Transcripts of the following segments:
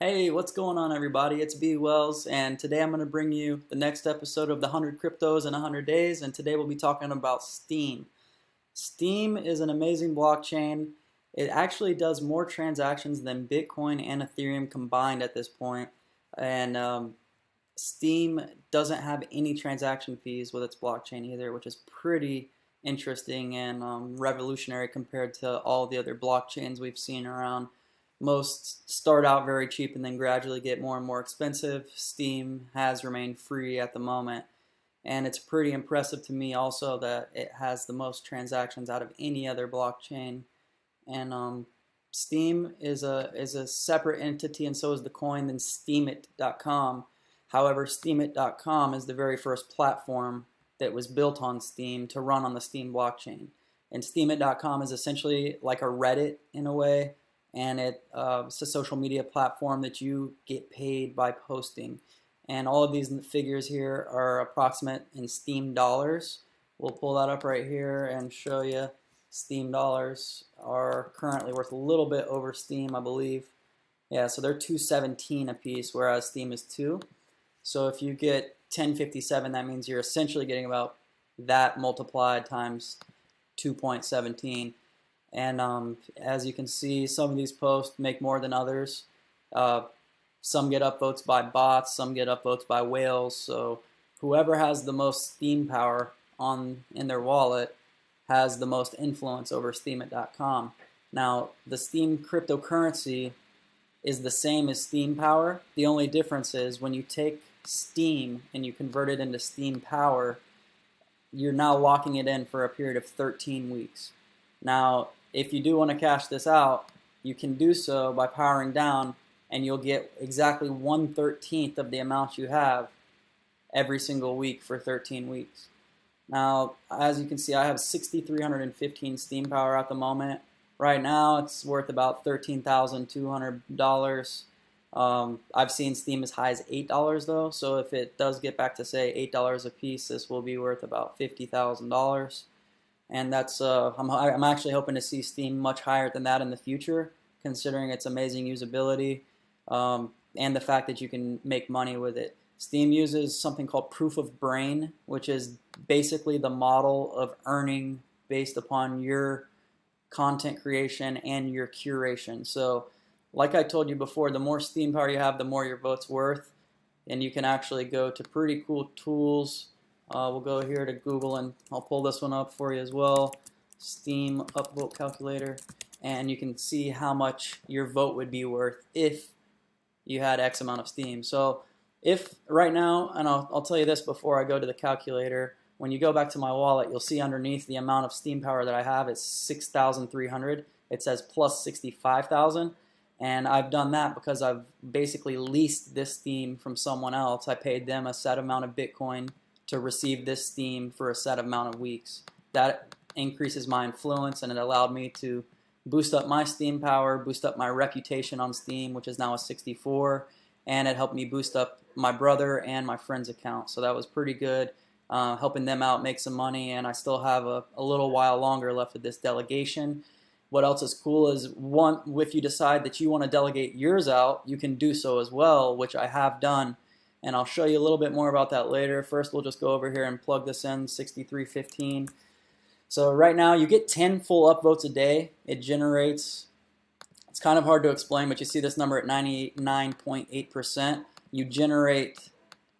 Hey, what's going on, everybody? It's B Wells, and today I'm going to bring you the next episode of the 100 Cryptos in 100 Days, and today we'll be talking about Steem. Steem is an amazing blockchain. It actually does more transactions than Bitcoin and Ethereum combined at this point, and Steem doesn't have any transaction fees with its blockchain either, which is pretty interesting and revolutionary compared to all the other blockchains we've seen around. Most start out very cheap and then gradually get more and more expensive. Steem has remained free at the moment, and it's pretty impressive to me also that it has the most transactions out of any other blockchain. And Steem is a separate entity, and so is the coin than Steemit.com. However, Steemit.com is the very first platform that was built on Steem to run on the Steem blockchain. And Steemit.com is essentially like a Reddit in a way, and it's a social media platform that you get paid by posting. And all of these figures here are approximate in Steem dollars. We'll pull that up right here and show you. Steem dollars are currently worth a little bit over Steem, I believe. Yeah, so they're 217 a piece, whereas Steem is 2. So if you get 1057, that means you're essentially getting about that multiplied times 2.17. And as you can see, some of these posts make more than others. Some get upvotes by bots, some get upvotes by whales. So whoever has the most Steem power in their wallet has the most influence over Steemit.com. Now, the Steem cryptocurrency is the same as Steem power. The only difference is when you take Steem and you convert it into Steem power, you're now locking it in for a period of 13 weeks. Now, if you do want to cash this out, you can do so by powering down, and you'll get exactly 1/13 of the amount you have every single week for 13 weeks. Now, as you can see, I have 6,315 Steem power at the moment. Right now, it's worth about $13,200. I've seen Steem as high as $8 though, so if it does get back to say $8 a piece, this will be worth about $50,000. And that's I'm actually hoping to see Steem much higher than that in the future, considering its amazing usability and the fact that you can make money with it. Steem uses something called proof of brain, which is basically the model of earning based upon your content creation and your curation. So like I told you before, the more Steem power you have, the more your vote's worth, and you can actually go to pretty cool tools. We'll go here to Google, and I'll pull this one up for you as well. Steem upvote calculator, and you can see how much your vote would be worth if you had X amount of Steem. So if right now, and I'll tell you this before I go to the calculator, when you go back to my wallet, you'll see underneath the amount of Steem power that I have is 6,300. It says plus 65,000. And I've done that because I've basically leased this Steem from someone else. I paid them a set amount of Bitcoin to receive this Steem for a set amount of weeks. That increases my influence, and it allowed me to boost up my Steem power, boost up my reputation on Steem, which is now a 64, and it helped me boost up my brother and my friend's account. So that was pretty good, helping them out make some money, and I still have a little while longer left of this delegation. What else is cool is, if you decide that you want to delegate yours out, you can do so as well, which I have done. And I'll show you a little bit more about that later. First, we'll just go over here and plug this in, 6315. So right now, you get 10 full upvotes a day. It generates, it's kind of hard to explain, but you see this number at 99.8%. You generate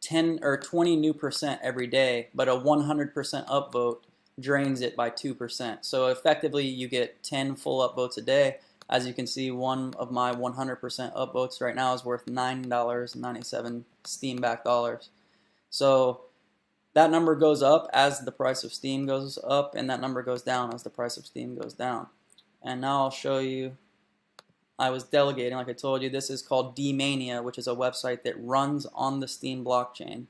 10 or 20 new percent every day, but a 100% upvote drains it by 2%. So effectively, you get 10 full upvotes a day. As you can see, one of my 100% upvotes right now is worth $9.97 Steem-backed dollars. So that number goes up as the price of Steem goes up, and that number goes down as the price of Steem goes down. And now I'll show you, I was delegating, like I told you. This is called D-Mania, which is a website that runs on the Steem blockchain.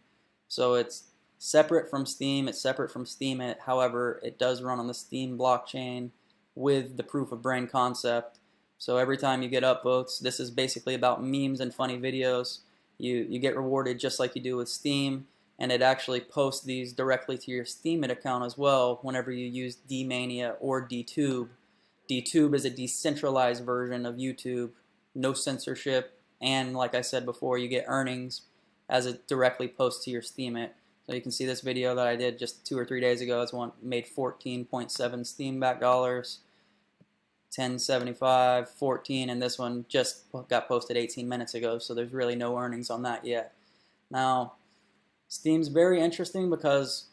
So it's separate from Steem, it's separate from Steemit. However, it does run on the Steem blockchain with the proof of brain concept. So every time you get upvotes, this is basically about memes and funny videos. You get rewarded just like you do with Steem, and it actually posts these directly to your Steemit account as well whenever you use D-Mania or DTube. DTube is a decentralized version of YouTube, no censorship, and like I said before, you get earnings as it directly posts to your Steemit. So you can see this video that I did just 2 or 3 days ago. It's one made 14.7 Steem back dollars, 10.75, 14, and this one just got posted 18 minutes ago. So there's really no earnings on that yet. Now, Steem's very interesting because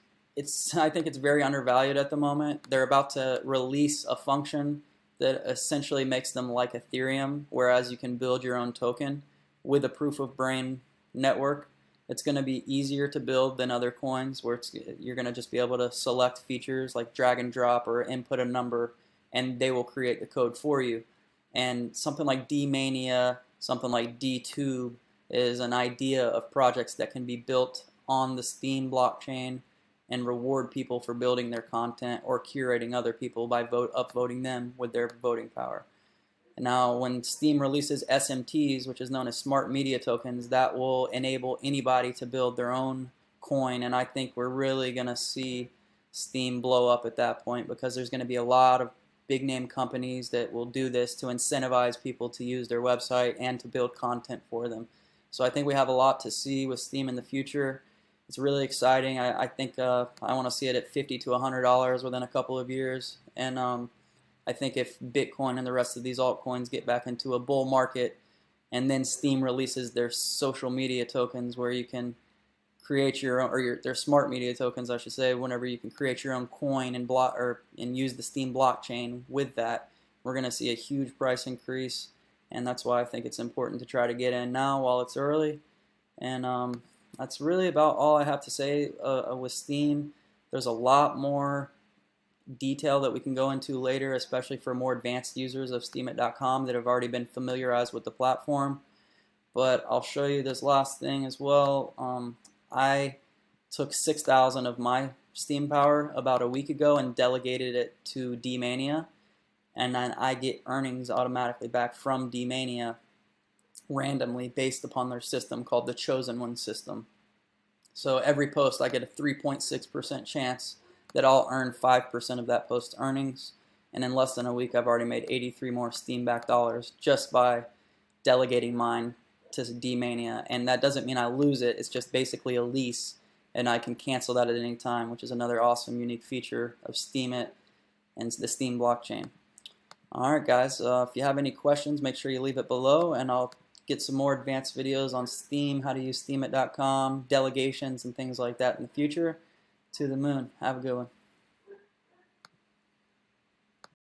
I think it's very undervalued at the moment. They're about to release a function that essentially makes them like Ethereum, whereas you can build your own token with a proof of brain network. It's going to be easier to build than other coins, where you're going to just be able to select features like drag and drop or input a number, and they will create the code for you. And something like D-Mania, something like D-Tube is an idea of projects that can be built on the Steem blockchain and reward people for building their content or curating other people by upvoting them with their voting power. Now, when Steem releases SMTs, which is known as smart media tokens, that will enable anybody to build their own coin, and I think we're really going to see Steem blow up at that point, because there's going to be a lot of big name companies that will do this to incentivize people to use their website and to build content for them. So I think we have a lot to see with Steem in the future. It's really exciting. I think I want to see it at $50 to $100 within a couple of years, and I think if Bitcoin and the rest of these altcoins get back into a bull market, and then Steem releases their social media tokens where you can create your own, or their smart media tokens, I should say, whenever you can create your own coin and use the Steem blockchain with that, we're going to see a huge price increase, and that's why I think it's important to try to get in now while it's early. And that's really about all I have to say with Steem. There's a lot more detail that we can go into later, especially for more advanced users of Steemit.com that have already been familiarized with the platform. But I'll show you this last thing as well. I took 6,000 of my Steem power about a week ago and delegated it to D-Mania, and then I get earnings automatically back from D-Mania randomly based upon their system called the Chosen One system. So every post I get a 3.6% chance that I'll earn 5% of that post earnings, and in less than a week I've already made 83 more Steem back dollars just by delegating mine to D-Mania. And that doesn't mean I lose it, it's just basically a lease, and I can cancel that at any time, which is another awesome unique feature of Steemit and the Steem blockchain. Alright guys, if you have any questions, make sure you leave it below, and I'll get some more advanced videos on Steem, how to use Steemit.com, delegations, and things like that in the future. To the moon. Have a good one.